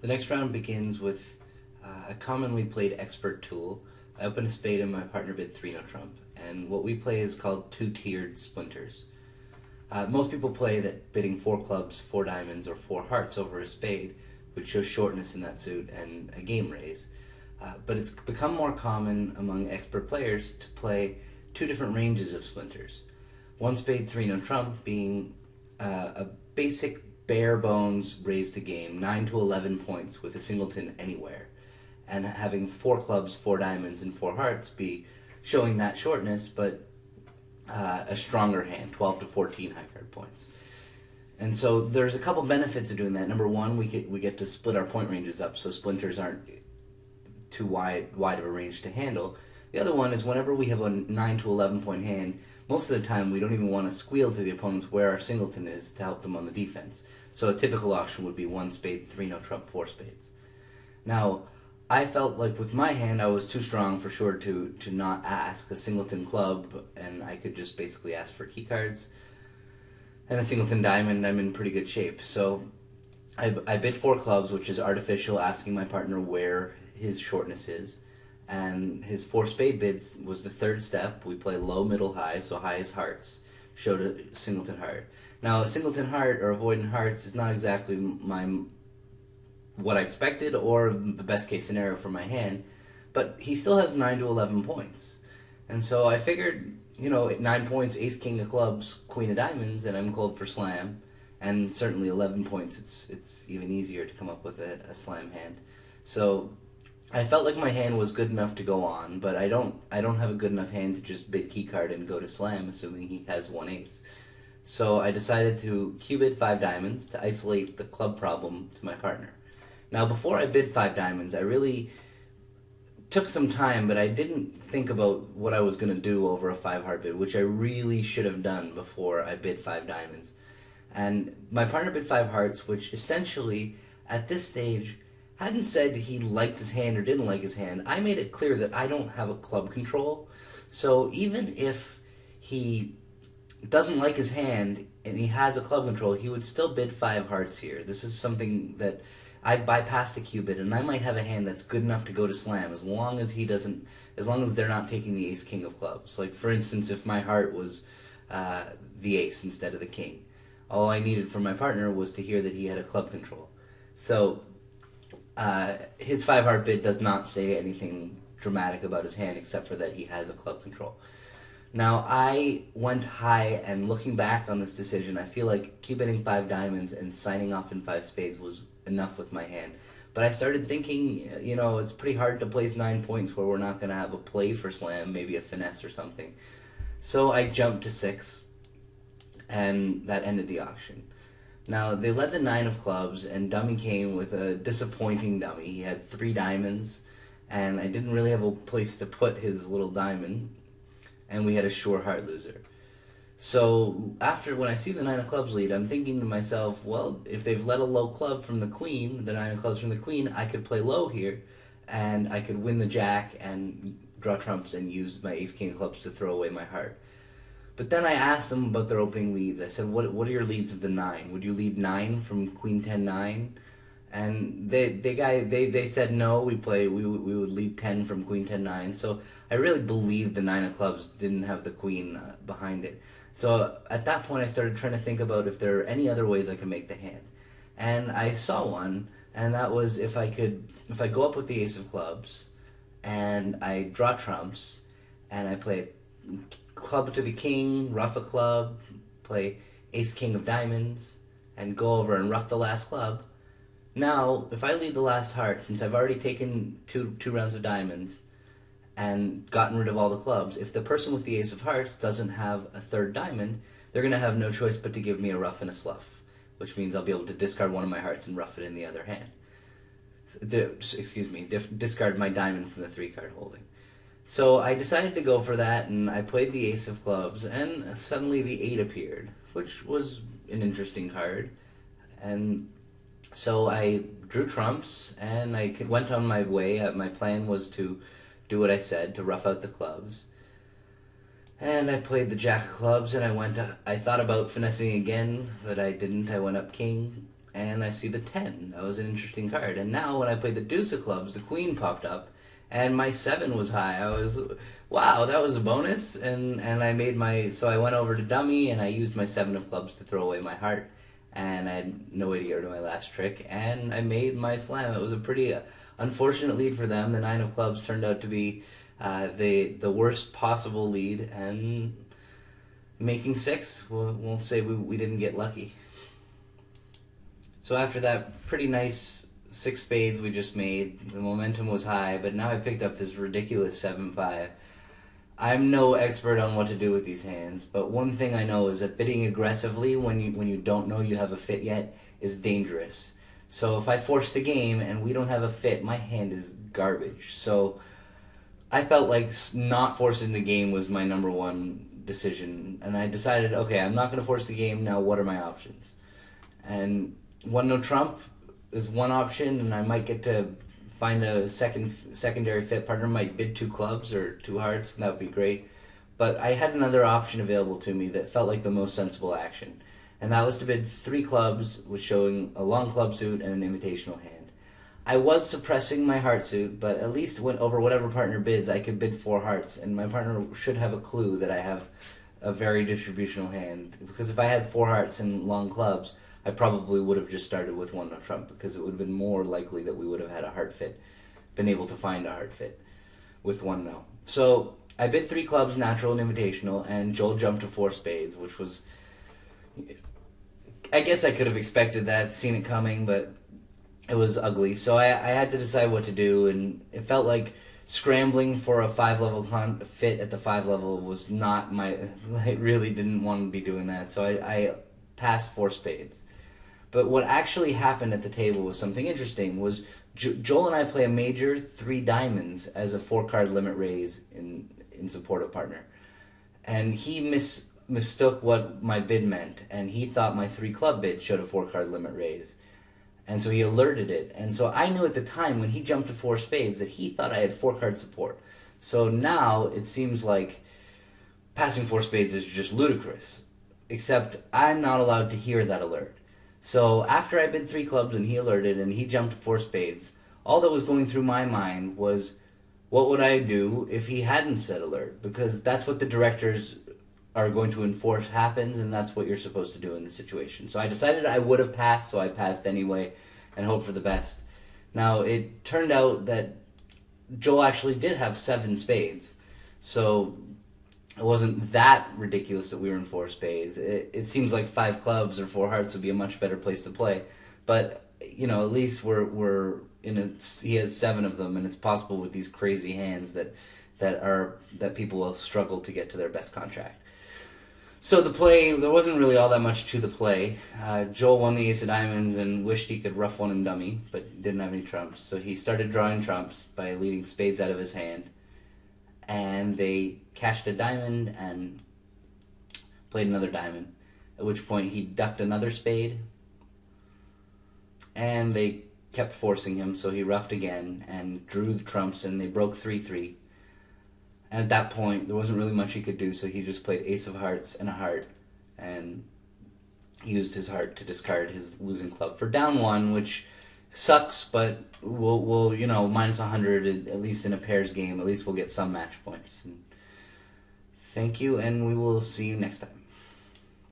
The next round begins with a commonly played expert tool. I open a spade and my partner bid 3 no trump, and what we play is called two-tiered splinters. Most people play that bidding 4 clubs, 4 diamonds, or 4 hearts over a spade, which shows shortness in that suit and a game raise. But it's become more common among expert players to play 2 different ranges of splinters. One spade, 3 no trump being a basic bare bones raise to game, 9 to 11 points with a singleton anywhere, and having 4 clubs, 4 diamonds, and 4 hearts be showing that shortness, but a stronger hand, 12 to 14 high card points. And so there's a couple benefits of doing that. Number one, we get to split our point ranges up so splinters aren't too wide of a range to handle. The other one is whenever we have a 9 to 11 point hand, most of the time we don't even want to squeal to the opponents where our singleton is to help them on the defense. So a typical auction would be 1 spade, 3 no trump, 4 spades. Now, I felt like with my hand I was too strong for sure to not ask a singleton club, and I could just basically ask for key cards. And a singleton diamond, I'm in pretty good shape. So I bid 4 clubs, which is artificial, asking my partner where his shortness is. And his 4 spade bids was the third step. We play low, middle, high, so high is hearts. Showed a singleton heart. Now, a singleton heart or avoiding hearts is not exactly what I expected or the best case scenario for my hand, but he still has 9 to 11 points. And so I figured, at 9 points, ace, king of clubs, queen of diamonds, and I'm called for slam. And certainly 11 points, it's even easier to come up with a slam hand. So I felt like my hand was good enough to go on, but I don't have a good enough hand to just bid key card and go to slam, assuming he has 1 ace. So I decided to q-bid 5 diamonds to isolate the club problem to my partner. Now, before I bid 5 diamonds, I really took some time, but I didn't think about what I was going to do over a 5 heart bid, which I really should have done before I bid 5 diamonds. And my partner bid 5 hearts, which essentially, at this stage, hadn't said he liked his hand or didn't like his hand. I made it clear that I don't have a club control. So even if he doesn't like his hand and he has a club control, he would still bid 5 hearts here. This is something that I've bypassed a q-bid, and I might have a hand that's good enough to go to slam as long as they're not taking the ace king of clubs. Like, for instance, if my heart was the ace instead of the king, all I needed from my partner was to hear that he had a club control. So his 5 heart bid does not say anything dramatic about his hand except for that he has a club control. Now, I went high, and looking back on this decision, I feel like q-bidding 5 diamonds and signing off in 5 spades was enough with my hand. But I started thinking, it's pretty hard to place 9 points where we're not going to have a play for slam, maybe a finesse or something. So I jumped to 6, and that ended the auction. Now, they led the 9 of clubs, and dummy came with a disappointing dummy. He had 3 diamonds, and I didn't really have a place to put his little diamond, and we had a sure heart loser. So when I see the 9 of clubs lead, I'm thinking to myself, well, if they've led a low club from the queen, the 9 of clubs from the queen, I could play low here, and I could win the jack and draw trumps and use my ace king of clubs to throw away my heart. But then I asked them about their opening leads. I said, what are your leads of the 9? Would you lead 9 from queen 10 9? And they said no. We would lead 10 from queen 10 9. So I really believed the 9 of clubs didn't have the queen behind it. So at that point I started trying to think about if there are any other ways I could make the hand. And I saw one, and that was if I go up with the ace of clubs and I draw trumps and I play club to the king, ruff a club, play ace king of diamonds, and go over and ruff the last club. Now, if I lead the last heart, since I've already taken two rounds of diamonds and gotten rid of all the clubs, if the person with the ace of hearts doesn't have a third diamond, they're going to have no choice but to give me a ruff and a slough, which means I'll be able to discard one of my hearts and ruff it in the other hand. Discard my diamond from the 3-card holding. So I decided to go for that, and I played the ace of clubs, and suddenly the 8 appeared, which was an interesting card. And so I drew trumps, and I went on my way. My plan was to do what I said, to rough out the clubs. And I played the jack of clubs, and I thought about finessing again, but I didn't. I went up king, and I see the 10. That was an interesting card. And now when I played the deuce of clubs, the queen popped up, and my 7 was high. I was, wow, that was a bonus. And I made my, so I went over to dummy, and I used my 7 of clubs to throw away my heart. And I had no idea to my last trick, and I made my slam. It was a pretty unfortunate lead for them. The 9 of clubs turned out to be the worst possible lead, and making 6, we'll say we didn't get lucky. So after that pretty nice 6 spades we just made, the momentum was high, but now I picked up this ridiculous 7-5. I'm no expert on what to do with these hands, but one thing I know is that bidding aggressively when you don't know you have a fit yet is dangerous. So if I force the game and we don't have a fit, my hand is garbage. So I felt like not forcing the game was my number one decision, and I decided, okay, I'm not going to force the game. Now what are my options? And one no trump is one option, and I might get to find a secondary fit partner, might bid 2 clubs or 2 hearts, and that would be great. But I had another option available to me that felt like the most sensible action, and that was to bid 3 clubs, with showing a long club suit and an invitational hand. I was suppressing my heart suit, but at least over whatever partner bids, I could bid 4 hearts, and my partner should have a clue that I have a very distributional hand. Because if I had 4 hearts and long clubs, I probably would have just started with 1 no trump, because it would have been more likely that we would have had a heart fit, been able to find a heart fit with 1 no. So I bid 3 clubs, natural and invitational, and Joel jumped to 4 spades, which was, I guess I could have expected that, seen it coming, but it was ugly. So I had to decide what to do, and it felt like scrambling for a 5-level fit at the 5 level was not my, I really didn't want to be doing that. So I passed 4 spades. But what actually happened at the table was something interesting. Was Joel and I play a major 3 diamonds as a 4-card limit raise in support of partner, and he mistook what my bid meant, and he thought my 3 club bid showed a 4-card limit raise, and so he alerted it. And so I knew at the time when he jumped to 4 spades that he thought I had 4-card support. So now it seems like passing 4 spades is just ludicrous, except I'm not allowed to hear that alert. So after I bid 3 clubs and he alerted and he jumped to 4 spades, all that was going through my mind was, what would I do if he hadn't said alert? Because that's what the directors are going to enforce happens, and that's what you're supposed to do in this situation. So I decided I would have passed, so I passed anyway and hoped for the best. Now, it turned out that Joel actually did have 7 spades, so it wasn't that ridiculous that we were in 4 spades. It seems like 5 clubs or 4 hearts would be a much better place to play. But, you know, at least we're in a, he has 7 of them, and it's possible with these crazy hands that people will struggle to get to their best contract. So the play, there wasn't really all that much to the play. Joel won the ace of diamonds and wished he could rough one and dummy, but didn't have any trumps. So he started drawing trumps by leading spades out of his hand, and they cashed a diamond and played another diamond, at which point he ducked another spade, and they kept forcing him, so he roughed again and drew the trumps, and they broke 3-3. And at that point, there wasn't really much he could do, so he just played ace of hearts and a heart, and used his heart to discard his losing club for down 1, which sucks, but we'll you know, minus 100, at least in a pairs game, at least we'll get some match points. And thank you, and we will see you next time.